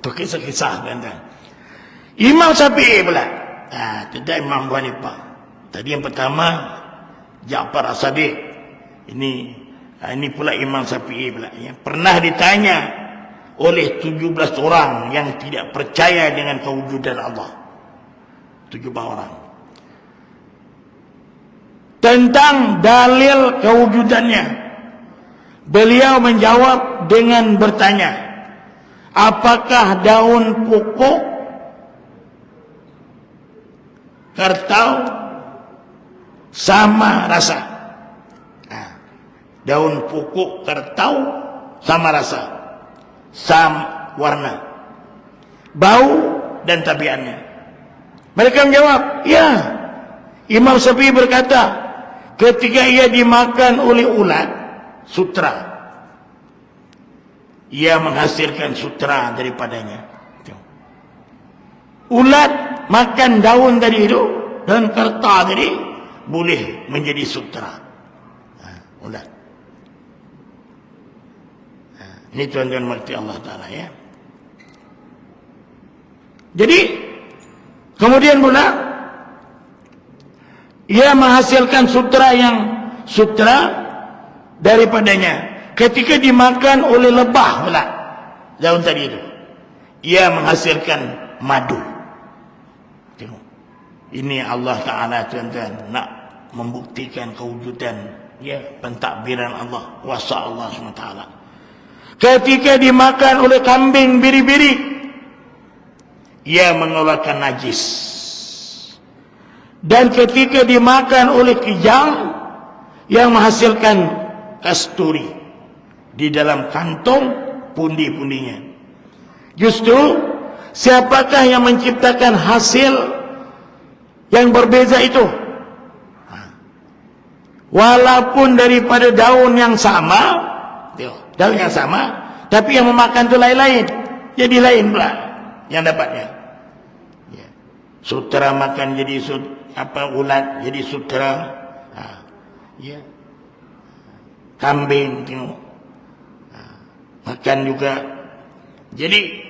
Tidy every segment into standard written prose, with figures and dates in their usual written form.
Itu kisah-kisah tuan-tuan. Imam Syafi'i pula. Tidak Imam Abu Hanifah. Tadi yang pertama Ja'far As-Sadiq. Ini pula Imam Syafi'i pula. Yang pernah ditanya oleh 17 orang yang tidak percaya dengan kewujudan Allah. 17 orang. Tentang dalil kewujudannya. Beliau menjawab dengan bertanya, apakah daun pokok, kertau sama rasa? Daun pokok, kertau sama rasa, sama warna, bau dan tabiatnya. Mereka menjawab, ya. Imam Syafi'i berkata, ketika ia dimakan oleh ulat, sutra, ia menghasilkan sutra daripadanya. Ulat makan daun tadi itu dan kerta tadi boleh menjadi sutra. Ulat. Ini tuan-tuan mengerti Allah Ta'ala ya. Jadi kemudian pula ia menghasilkan sutra daripadanya ketika dimakan oleh lebah pula daun tadi itu. Ia menghasilkan madu. Tengok. Ini Allah Ta'ala tuan-tuan nak membuktikan kewujudan ya, pentadbiran Allah, kuasa Allah SWT. Ketika dimakan oleh kambing biri-biri, ia mengeluarkan najis. Dan ketika dimakan oleh kijang, yang menghasilkan kasturi di dalam kantong pundi-pundinya. Justru siapakah yang menciptakan hasil yang berbeza itu? Walaupun daripada daun yang sama, daun yang sama, tapi yang memakan itu lain-lain, jadi lain pula yang dapatnya. Sutra makan jadi ulat jadi sutra. Ya. Kambing tengok. Makan juga. Jadi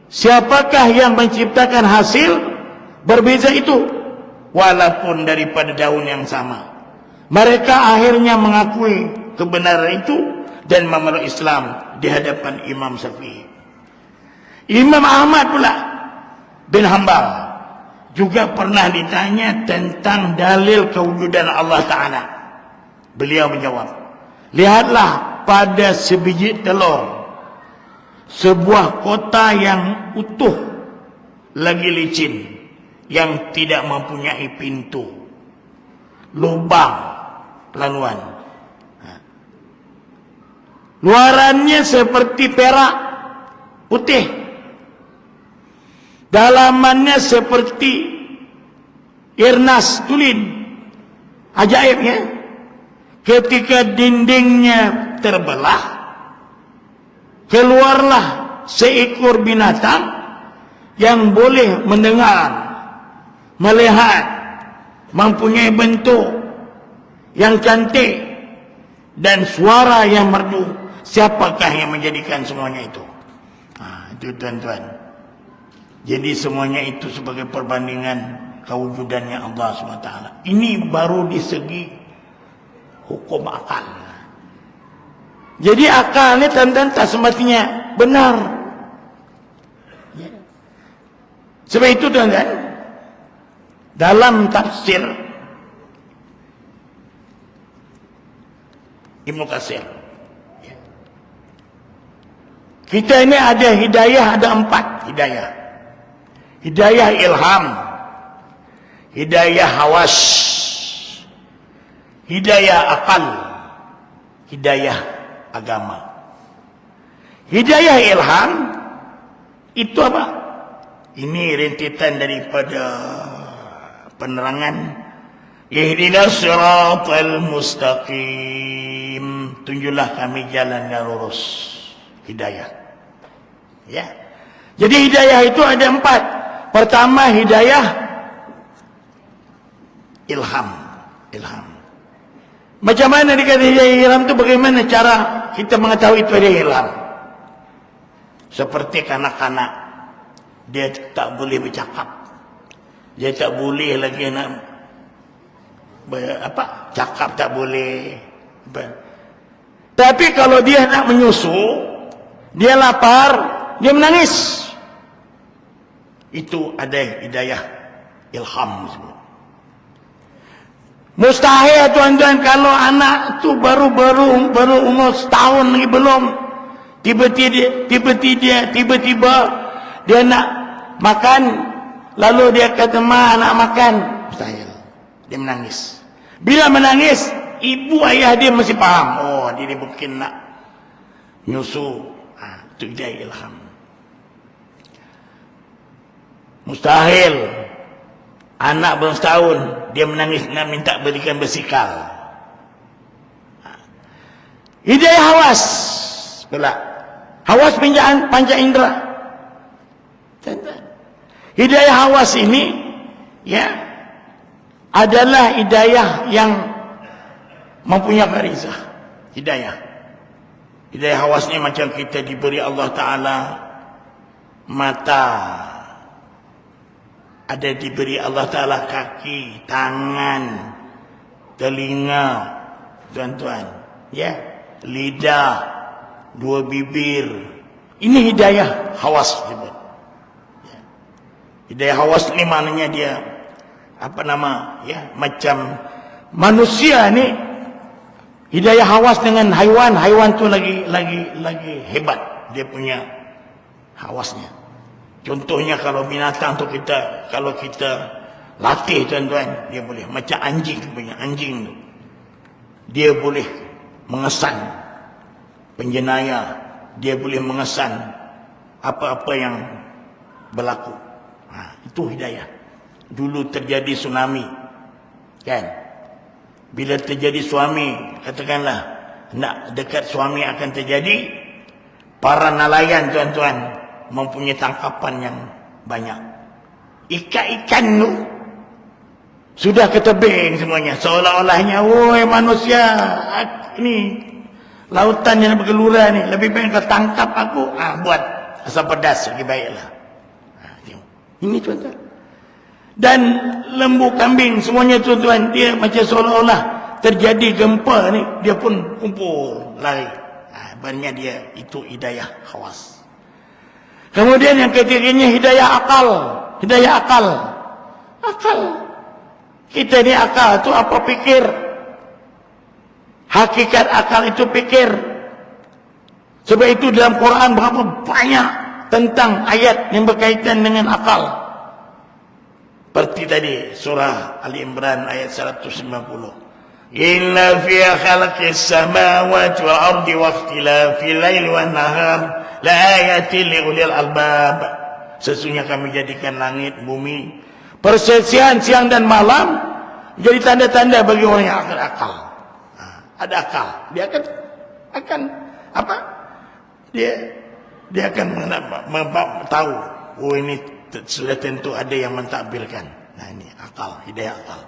siapakah yang menciptakan hasil berbeza itu walaupun daripada daun yang sama? Mereka akhirnya mengakui kebenaran itu dan memeluk Islam di hadapan Imam Syafi'i. Imam Ahmad pula bin Hanbal juga pernah ditanya tentang dalil kewujudan Allah Ta'ala. Beliau menjawab, lihatlah pada sebiji telur, sebuah kota yang utuh lagi licin, yang tidak mempunyai pintu, lubang laluan. Luarannya seperti perak putih, dalamannya seperti irnas tulin. Ajaibnya, ketika dindingnya terbelah, keluarlah seekor binatang yang boleh mendengar, melihat, mempunyai bentuk yang cantik dan suara yang merdu. Siapakah yang menjadikan semuanya itu? Itu tuan-tuan. Jadi semuanya itu sebagai perbandingan kewujudannya Allah SWT. Ini baru di segi hukum akal. Jadi akal ini tuan-tuan tak semestinya benar. Sebab itu tuan-tuan, dalam tafsir Ibnu Katsir, kita ini ada hidayah, ada 4 hidayah. Hidayah ilham, hidayah hawas, hidayah akal, hidayah agama. Hidayah ilham itu apa? Ini rintitan daripada penerangan ihdinas siratal mustaqim, tunjuklah kami jalan yang lurus. Hidayah. Ya. Jadi hidayah itu ada 4. Pertama hidayah ilham. Ilham. Macam mana dikata hidayah ilham itu? Bagaimana cara kita mengetahui itu hidayah ilham? Seperti kanak-kanak dia tak boleh bercakap. Dia tak boleh lagi nak cakap tak boleh. Tapi kalau dia nak menyusu, dia lapar, dia menangis. Itu ada hidayah ilham semua. Mustahil tuan-tuan kalau anak tu baru umur setahun lagi belum, tiba-tiba dia nak makan, lalu dia kata, "Ma, nak makan." Mustahil. Dia menangis. Bila menangis, ibu ayah dia mesti faham. Oh, dia mungkin nak nyusu. Itu hidayah ilham. Mustahil anak belum setahun dia menangis nak minta berikan bersikal. Hidayah hawas pula. Hawas panca indera. Hidayah hawas ini adalah hidayah yang mempunyai garizah. Hidayah hawas ni macam kita diberi Allah Ta'ala mata, ada diberi Allah Ta'ala kaki, tangan, telinga, tuan-tuan, lidah, 2 bibir. Ini hidayah hawas disebut. Hidayah hawas ni maknanya dia macam manusia ni hidayah hawas dengan haiwan tu lagi hebat dia punya hawasnya. Contohnya kalau binatang tu kalau kita latih tuan-tuan, dia boleh macam anjing tu. Dia boleh mengesan penjenayah, dia boleh mengesan apa-apa yang berlaku. Itu hidayah. Dulu terjadi tsunami, kan? Bila terjadi tsunami, katakanlah nak dekat tsunami akan terjadi, para nelayan tuan-tuan mempunyai tangkapan yang banyak. Ikan-ikan tu sudah ke tebing semuanya, seolah-olahnya, woi manusia, ini lautan yang bergelura ni, lebih baik kau tangkap aku, buat asam pedas lagi baiklah. Ini tuan-tuan. Dan lembu kambing semuanya tuan-tuan, dia macam seolah-olah terjadi gempa ni, dia pun kumpul lari. Sebenarnya dia itu hidayah hawas. Kemudian yang ketiganya hidayah akal. Akal. Kita ni akal tu apa pikir? Hakikat akal itu pikir. Sebab itu dalam Quran berapa banyak tentang ayat yang berkaitan dengan akal. Seperti tadi surah Ali Imran ayat 190. Inna fi khalqis samawati wal ardi wa ikhtilafil laili wan nahar la ayatin li ulil albab. Sesungguhnya kami jadikan langit, bumi, perselisihan siang dan malam jadi tanda-tanda bagi orang yang akal. Ada akal, dia akan apa? Dia akan tahu, oh ini sudah tentu ada yang mentadbirkan. Nah ini akal, hidayah akal.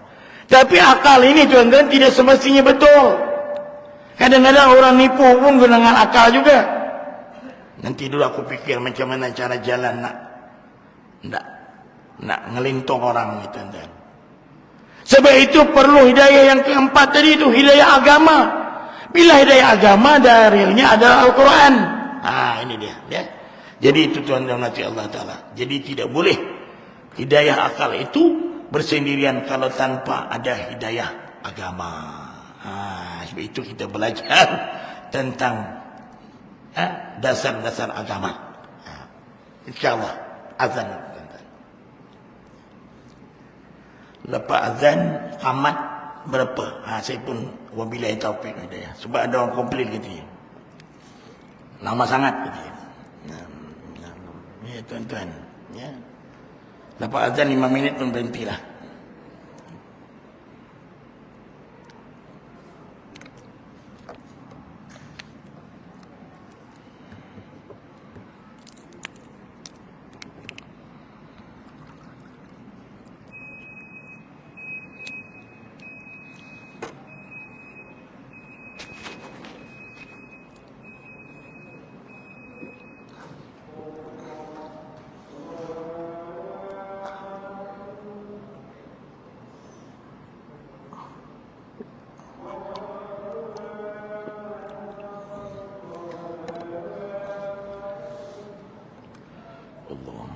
Tapi akal ini tuan-tuan tidak semestinya betul. Kadang-kadang orang nipu pun dengan akal juga. Nanti dulu aku fikir macam mana cara jalan nak ngelintong orang ni tuan-tuan. Sebab itu perlu hidayah yang keempat tadi itu, hidayah agama. Bila hidayah agama dalilnya adalah Al-Quran. Ini dia. Jadi itu tuan-tuan nanti Allah Ta'ala. Jadi tidak boleh hidayah akal itu bersendirian kalau tanpa ada hidayah agama. Sebab itu kita belajar tentang dasar-dasar agama. InsyaAllah azan. Lepas azan amat berapa? Saya pun wabillahi taufiq hidayah. Sebab ada orang komplain gitu. Lama sangat gitu. Ya tuan-tuan, ya. Lepas azan 5 minit pun berhentilah. Allah.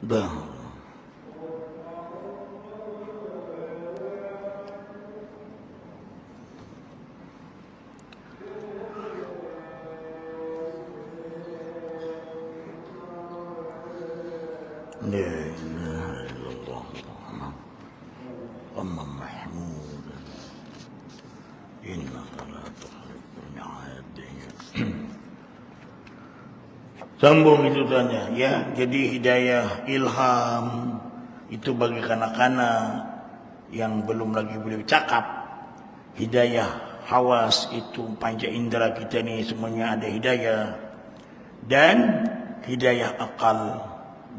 Dah. La ilaha illallah Muhammad Mahmud innaka la tuhibbul mi'ad. Sambung itu tanya, ya. Jadi hidayah ilham itu bagi kanak-kanak yang belum lagi boleh bercakap. Hidayah hawas itu panca indera kita ni semuanya ada hidayah. Dan hidayah akal,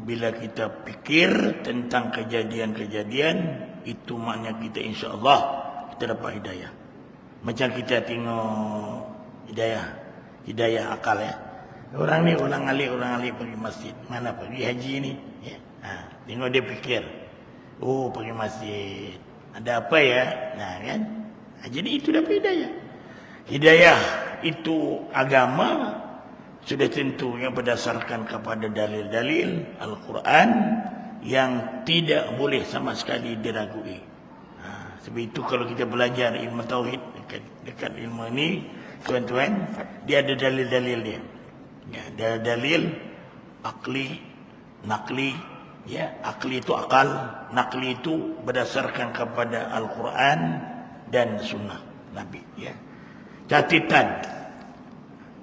bila kita fikir tentang kejadian-kejadian, itu makna kita insya-Allah kita dapat hidayah. Macam kita tengok hidayah akal ya. Orang alik pergi masjid. Mana pergi haji ni? Ya. Tengok dia fikir. Oh, pergi masjid. Ada apa ya? Nah kan? Jadi itu dapat hidayah. Hidayah itu agama sudah tentu yang berdasarkan kepada dalil-dalil Al-Quran yang tidak boleh sama sekali diragui. Sebab itu kalau kita belajar ilmu tauhid dekat ilmu ini, tuan-tuan, dia ada dalil-dalil dia. Ya, ada dalil akli, nakli. Ya, akli itu akal, nakli itu berdasarkan kepada Al-Quran dan Sunnah Nabi. Ya, catatan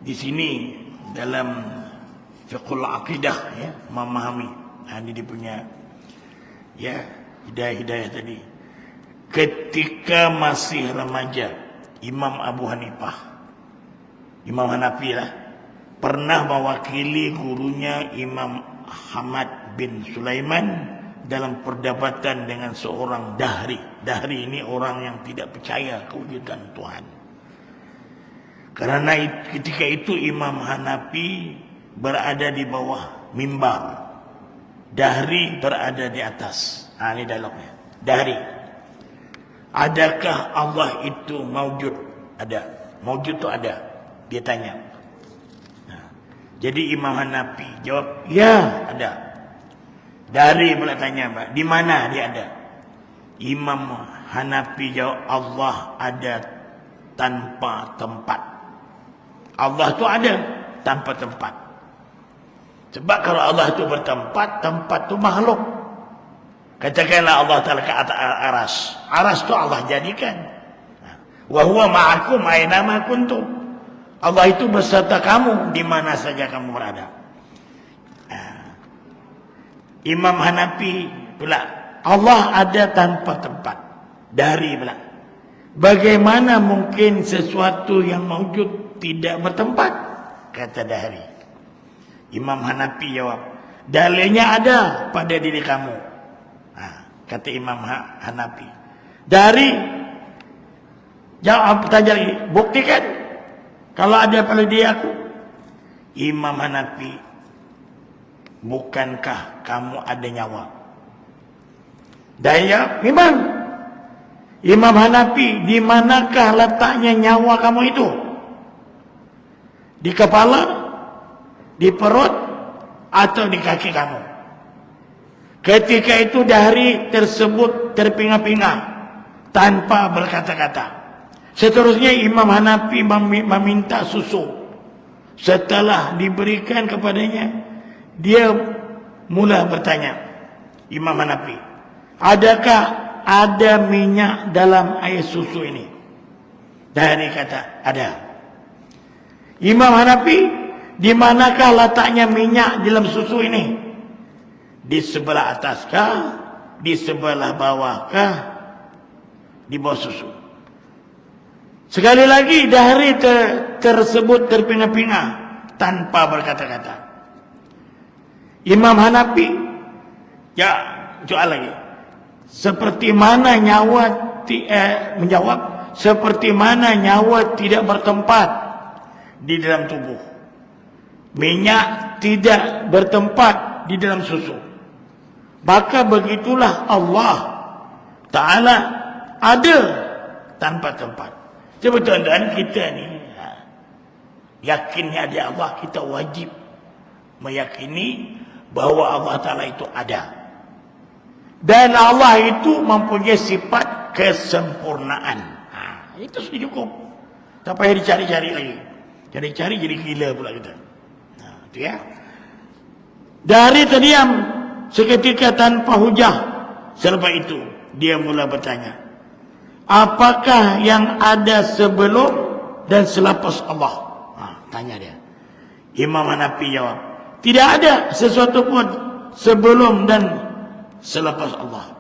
di sini dalam fiqhul aqidah ya, memahami. Ini dia punya ya hidayah tadi. Ketika masih remaja, Imam Abu Hanifah, Imam Hanafi lah, pernah mewakili gurunya Imam Ahmad bin Sulaiman dalam perdebatan dengan seorang dahri. Dahri ini orang yang tidak percaya kewujudan Tuhan. Karena ketika itu Imam Hanafi berada di bawah mimbar, dahri berada di atas. Ini dialognya. Dahri, adakah Allah itu maujud? Ada. Maujud itu ada. Dia tanya. Jadi Imam Hanafi jawab, ya ada. Dahri pula tanya, di mana dia ada? Imam Hanafi jawab, Allah ada tanpa tempat. Allah tu ada tanpa tempat. Sebab kalau Allah tu bertempat, tempat tu makhluk. Katakanlah Allah Ta'ala ke atas aras. Aras tu Allah jadikan. Wa huwa ma'akum aina ma kuntum. Allah itu beserta kamu di mana saja kamu berada. Imam Hanafi pula, Allah ada tanpa tempat. Dari pula, bagaimana mungkin sesuatu yang maujud tidak bertempat? Kata Dahri. Imam Hanafi jawab, dalilnya ada pada diri kamu. Kata Imam Hanafi. Dari jawab tanya lagi, buktikan kalau ada pada diri aku. Imam Hanafi, bukankah kamu ada nyawa? Daya, memang Imam Hanafi, di manakah letaknya nyawa kamu itu? Di kepala, di perut, atau di kaki kamu? Ketika itu Dahri tersebut terpinga-pinga tanpa berkata-kata. Seterusnya Imam Hanafi meminta susu. Setelah diberikan kepadanya, dia mula bertanya, Imam Hanafi, adakah ada minyak dalam air susu ini? Dahri kata, ada. Imam Hanafi, di manakah letaknya minyak dalam susu ini? Di sebelah ataskah? Di sebelah bawahkah? Di bawah susu. Sekali lagi Dahri tersebut terpinga-pinga tanpa berkata-kata. Imam Hanafi, ya, soal lagi. Seperti mana nyawa menjawab, seperti mana nyawa tidak bertempat di dalam tubuh, minyak tidak bertempat di dalam susu, maka begitulah Allah Ta'ala ada tanpa tempat. Coba tuan-tuan, kita ni yakinnya ada Allah, kita wajib meyakini bahawa Allah Ta'ala itu ada. Dan Allah itu mempunyai sifat kesempurnaan. Itu sudah cukup. Tak payah dicari-cari lagi. Cari-cari jadi gila pula kita. Itu ya. Dahri terdiam seketika tanpa hujah. Selepas itu dia mula bertanya, apakah yang ada sebelum dan selepas Allah? Tanya dia. Imam Hanafi jawab, tidak ada sesuatu pun sebelum dan selepas Allah.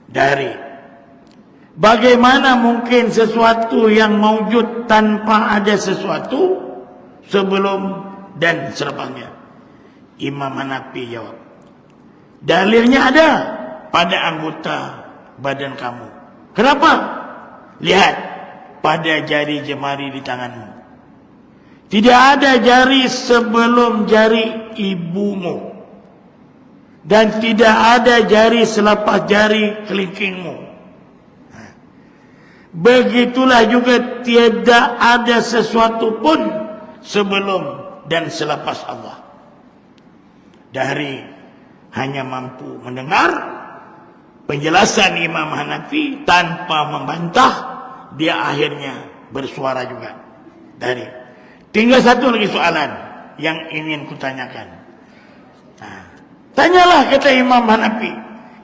Dahri, bagaimana mungkin sesuatu yang mewujud tanpa ada sesuatu sebelum dan selepasnya? Imam Hanafi jawab, dalilnya ada pada anggota badan kamu. Kenapa? Lihat pada jari jemari di tanganmu. Tidak ada jari sebelum jari ibumu, dan tidak ada jari selepas jari kelingkingmu. Begitulah juga tiada ada sesuatu pun sebelum dan selepas Allah. Dahri hanya mampu mendengar penjelasan Imam Hanafi tanpa membantah. Dia akhirnya bersuara juga. Dahri, tinggal satu lagi soalan yang ingin kutanyakan. Tanyalah, kata Imam Hanafi.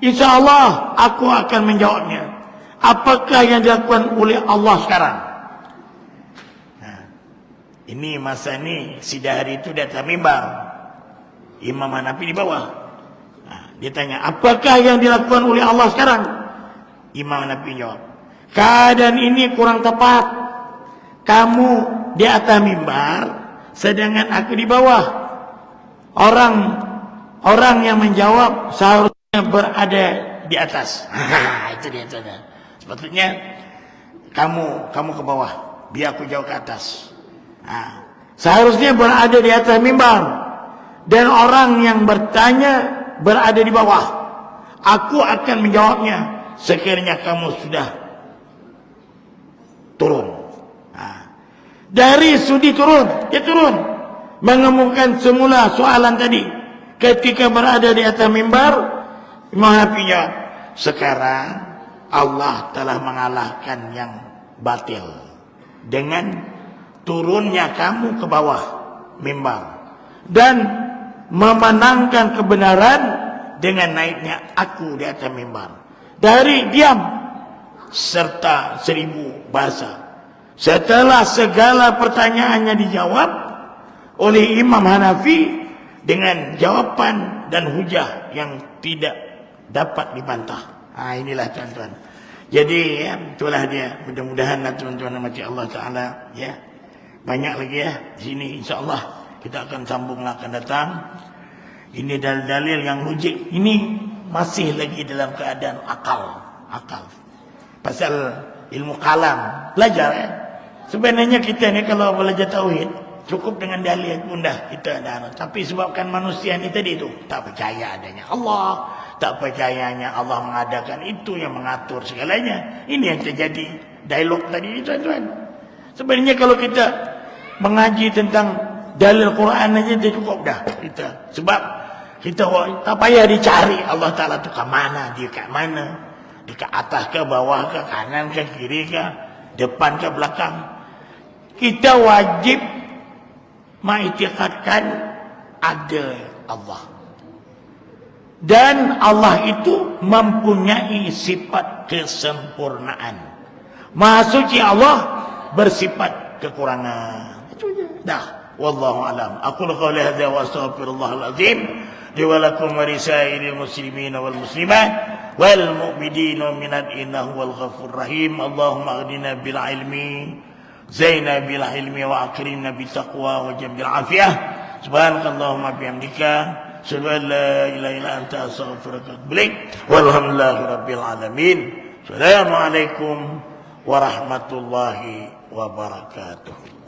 InsyaAllah aku akan menjawabnya. Apakah yang dilakukan oleh Allah sekarang? Ini masa ni si Dahri itu datang mimbar. Imam Hanafi di bawah. Dia tanya, apakah yang dilakukan oleh Allah sekarang? Imam Hanafi jawab, keadaan ini kurang tepat. Kamu di atas mimbar, sedangkan aku di bawah. Orang yang menjawab seharusnya berada di atas. Itu dia. Sepatutnya kamu ke bawah, biar aku jauh ke atas. Seharusnya berada di atas mimbar, dan orang yang bertanya berada di bawah. Aku akan menjawabnya sekiranya kamu sudah turun. Dari sudi turun, dia turun, mengemukakan semula soalan tadi. Ketika berada di atas mimbar, Imam Hanafi jawab, sekarang Allah telah mengalahkan yang batil dengan turunnya kamu ke bawah mimbar, dan memenangkan kebenaran dengan naiknya aku di atas mimbar. Dari diam serta 1000 bahasa. Setelah segala pertanyaannya dijawab oleh Imam Hanafi dengan jawapan dan hujah yang tidak dapat dibantah. Inilah tuan-tuan. Jadi ya, itulah dia. Mudah-mudahan tuan-tuan mati Allah Ta'ala ya. Banyak lagi ya di sini, insya-Allah kita akan sambung akan datang. Ini dalil-dalil yang logik. Ini masih lagi dalam keadaan akal. Pasal ilmu kalam belajar ya. Sebenarnya kita ni kalau belajar tauhid, Cukup dengan dalil pun dah kita dah. Tapi sebabkan manusia ni tadi tu tak percaya adanya Allah, tak percayanya Allah mengadakan itu yang mengatur segalanya. Ini yang terjadi dialog tadi ni tuan-tuan. Sebenarnya kalau kita mengaji tentang dalil Quran aja dia cukup dah kita. Sebab kita tak payah dicari Allah Taala tu kat mana, dia kat mana. Dia kat atas ke bawah ke, kanan ke kiri ke, depan ke belakang. Kita wajib mengiktikadkan ada Allah. Dan Allah itu mempunyai sifat kesempurnaan. Maha suci Allah bersifat kekurangan. Itu je. Dah. Wallahu alam. Aqulu qawli hadza wa astaghfirullahal azim li wa lakum wa lisairil muslimin wal muslimat wal mu'minina minal innahu wal ghafur rahim. Allahumma aghnina bil ilmi زينا بالعلم وأكرمنا بالتقوى وجنب العافية سبحانك اللهم بحمدك أشهد أن لا إله إلا أنت أستغفرك وأتوب إليك والحمد لله رب العالمين السلام عليكم ورحمة الله وبركاته.